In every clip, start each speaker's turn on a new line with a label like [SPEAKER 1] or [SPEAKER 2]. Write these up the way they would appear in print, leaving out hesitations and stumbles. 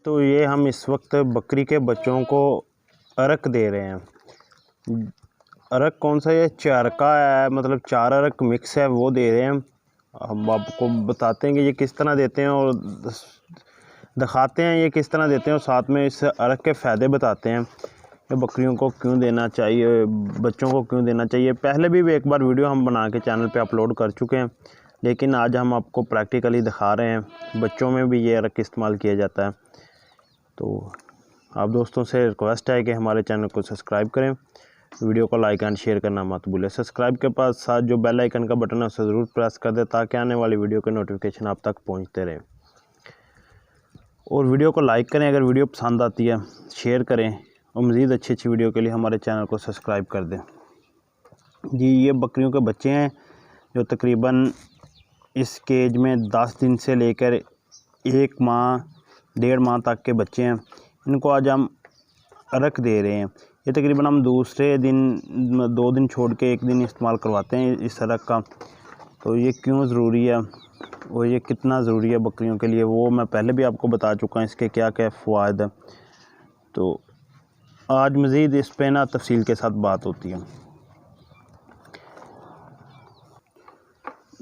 [SPEAKER 1] तो ये हम इस वक्त बकरी के बच्चों को अरक दे रहे हैं। अरक कौन सा, ये चारका है, मतलब 4 अरक मिक्स है, वो दे रहे हैं। हम आपको बताते हैं कि ये किस तरह देते हैं और दिखाते हैं ये किस तरह देते हैं, और साथ में इस अरक के फ़ायदे बताते हैं कि बकरियों को क्यों देना चाहिए, बच्चों को क्यों देना चाहिए। पहले भी एक बार वीडियो हम बना के चैनल पे अपलोड कर चुके हैं, लेकिन आज हम आपको प्रैक्टिकली दिखा रहे हैं। बच्चों में भी ये अरक इस्तेमाल किया जाता है। तो आप दोस्तों से रिक्वेस्ट है कि हमारे चैनल को सब्सक्राइब करें, वीडियो को लाइक एंड शेयर करना मत भूलें। सब्सक्राइब के पास साथ जो बेल आइकन का बटन है उसे ज़रूर प्रेस कर दें, ताकि आने वाली वीडियो के नोटिफिकेशन आप तक पहुंचते रहें। और वीडियो को लाइक करें अगर वीडियो पसंद आती है, शेयर करें, और मज़ीद अच्छी वीडियो के लिए हमारे चैनल को सब्सक्राइब कर दें। जी, ये बकरियों के बच्चे हैं जो तकरीबन इस केज में 10 दिन से लेकर 1 माह 1.5 माह तक के बच्चे हैं। इनको आज हम अरक दे रहे हैं। ये तकरीबन हम दूसरे दिन 2 दिन छोड़ के 1 दिन इस्तेमाल करवाते हैं इस अरक का। तो ये क्यों ज़रूरी है और ये कितना ज़रूरी है बकरियों के लिए, वो मैं पहले भी आपको बता चुका हूँ, इसके क्या क्या फ़वाद है। तो आज मज़ीद इस पे ना तफसील के साथ बात होती है।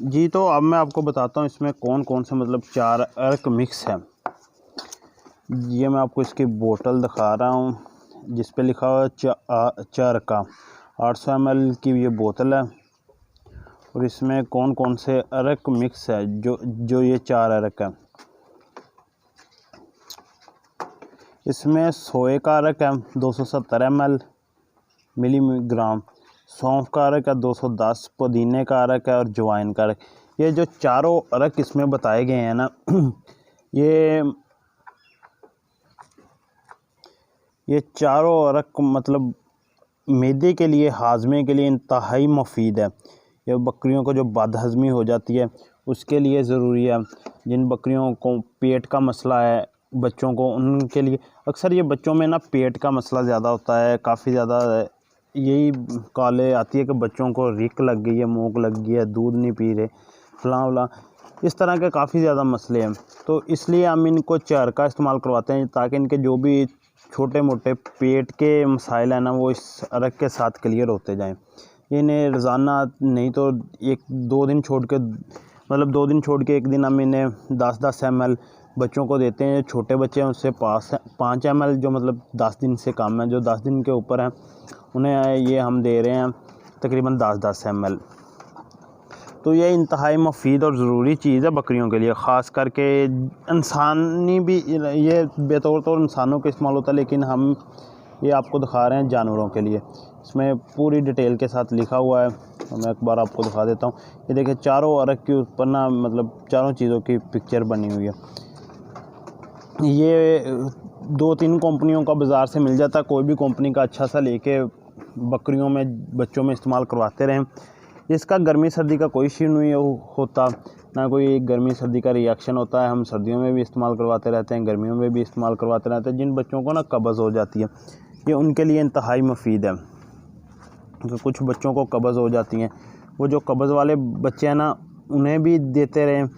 [SPEAKER 1] जी, तो अब मैं आपको बताता हूँ इसमें कौन कौन से मतलब 4 अरक मिक्स है। ये मैं आपको इसकी बोतल दिखा रहा हूँ जिस पे लिखा हुआ है चारका। 800 ml की ये बोतल है, और इसमें कौन कौन से अरक मिक्स है जो ये 4 अरक है। इसमें सोए का अरक है 270 ml मिलीग्राम, सौंफ का अरक है 210, पुदीने का अरक है और जवाइन का अरक। ये जो चारों अरक इसमें बताए गए हैं ना ये चारों अरक मतलब मैदे के लिए, हाजमे के लिए इंतहाई मुफीद है। ये बकरियों को जो बदहज़मी हो जाती है उसके लिए ज़रूरी है। जिन बकरियों को पेट का मसला है बच्चों को, उनके लिए अक्सर ये बच्चों में ना पेट का मसला ज़्यादा होता है, काफ़ी ज़्यादा यही काले आती है कि बच्चों को रिक लग गई है, मूक लग गई है, दूध नहीं पी रहे, फलां, इस तरह के काफ़ी ज़्यादा मसले हैं। तो इसलिए हम इनको चारका इस्तेमाल करवाते हैं, ताकि इनके जो भी छोटे मोटे पेट के मसाइल हैं ना, वो इस अरक के साथ क्लियर होते जाएं। इन्हें रोज़ाना नहीं तो 1-2 दिन छोड़ के, मतलब 2 दिन छोड़ के 1 दिन हम इन्हें 10-10 ml बच्चों को देते हैं। छोटे बच्चे हैं उससे 5 ml, जो मतलब 10 दिन से कम है, जो 10 दिन के ऊपर हैं उन्हें ये हम दे रहे हैं तकरीबन 10-10 ml। तो ये इंतहाई मुफीद और ज़रूरी चीज़ है बकरियों के लिए, ख़ास करके इंसानी भी ये बेतौर इंसानों के इस्तेमाल होता है, लेकिन हम ये आपको दिखा रहे हैं जानवरों के लिए। इसमें पूरी डिटेल के साथ लिखा हुआ है, तो मैं एक बार आपको दिखा देता हूँ। ये देखिए चारों अरक के ऊपर ना मतलब चारों चीज़ों की पिक्चर बनी हुई है। ये 2-3 कंपनियों का बाज़ार से मिल जाता है, कोई भी कंपनी का अच्छा सा लेके बकरियों में बच्चों में इस्तेमाल करवाते रहें। इसका गर्मी सर्दी का कोई इशू नहीं होता, ना कोई गर्मी सर्दी का रिएक्शन होता है। हम सर्दियों में भी इस्तेमाल करवाते रहते हैं, गर्मियों में भी इस्तेमाल करवाते रहते हैं। जिन बच्चों को ना कब्ज़ हो जाती है, ये उनके लिए इंतहाई मुफीद है। तो कुछ बच्चों को कब्ज़ हो जाती हैं, वो जो कब्ज़ वाले बच्चे हैं ना, उन्हें भी देते रहें।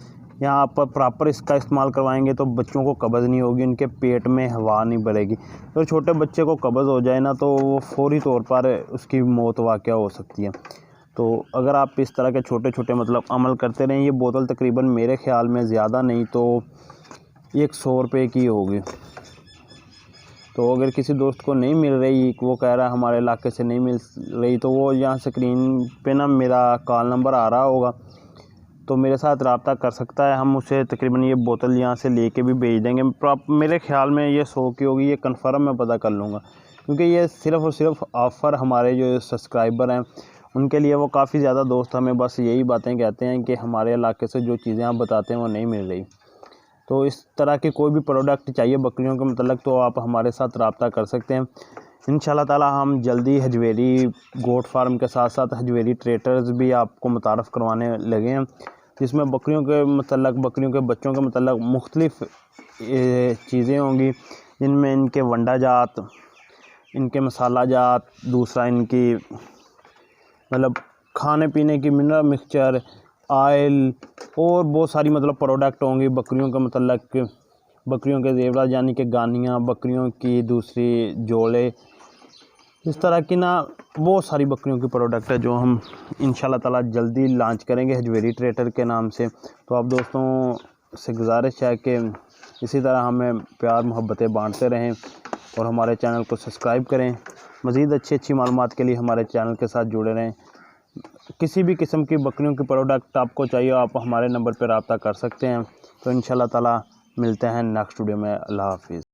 [SPEAKER 1] यहाँ पर प्रॉपर इसका इस्तेमाल करवाएंगे तो बच्चों को कब्ज़ नहीं होगी, उनके पेट में हवा नहीं भरेगी। तो छोटे बच्चे को कब्ज़ हो जाए ना, तो वो फौरी तौर पर उसकी मौत वाक़या हो सकती है। तो अगर आप इस तरह के छोटे छोटे मतलब अमल करते रहें, ये बोतल तकरीबन मेरे ख़्याल में ज़्यादा नहीं तो 100 रुपये की होगी। तो अगर किसी दोस्त को नहीं मिल रही, वो कह रहा है हमारे इलाके से नहीं मिल रही, तो वो यहाँ स्क्रीन पे ना मेरा कॉल नंबर आ रहा होगा, तो मेरे साथ रब्ता कर सकता है। हम उसे तकरीबन ये बोतल यहाँ से लेके भी भेज देंगे। मेरे ख़्याल में ये 100 की होगी, ये कन्फर्म मैं पता कर लूँगा, क्योंकि ये सिर्फ़ और सिर्फ ऑफ़र हमारे जो सब्सक्राइबर हैं उनके लिए। वो काफ़ी ज़्यादा दोस्त हमें बस यही बातें कहते हैं कि हमारे इलाके से जो चीज़ें आप बताते हैं वो नहीं मिल रही। तो इस तरह के कोई भी प्रोडक्ट चाहिए बकरियों के मतलब, तो आप हमारे साथ रब्ता कर सकते हैं। इंशाल्लाह ताला हम जल्दी हजवेरी गोट फार्म के साथ साथ हजवेरी ट्रेडर्स भी आपको मुतारफ़ करवाने लगे हैं, जिसमें बकरियों के मतलब, बकरियों के बच्चों के मतलब मुख्तलिफ़ चीज़ें होंगी, जिनमें इनके वंडा जात, इनके मसाला जात, दूसरा इनकी मतलब खाने पीने की मिनरल मिक्सचर, ऑयल और बहुत सारी मतलब प्रोडक्ट होंगे बकरियों के मतलब बकरियों के जेवरात यानी कि गानियाँ, बकरियों की दूसरी जोड़े, इस तरह की ना बहुत सारी बकरियों की प्रोडक्ट है जो हम इंशाल्लाह ताला जल्दी लॉन्च करेंगे हजवेरी ट्रेडर के नाम से। तो आप दोस्तों से गुजारिश है कि इसी तरह हमें प्यार मोहब्बतें बांटते रहें और हमारे चैनल को सब्सक्राइब करें। मज़ीद अच्छी मालूमात के लिए हमारे चैनल के साथ जुड़े रहें। किसी भी किस्म की बकरियों की प्रोडक्ट आपको चाहिए, आप हमारे नंबर पर रब्ता कर सकते हैं। तो इंशाल्लाह ताला मिलते हैं नेक्स्ट वीडियो में। अल्लाह हाफिज़।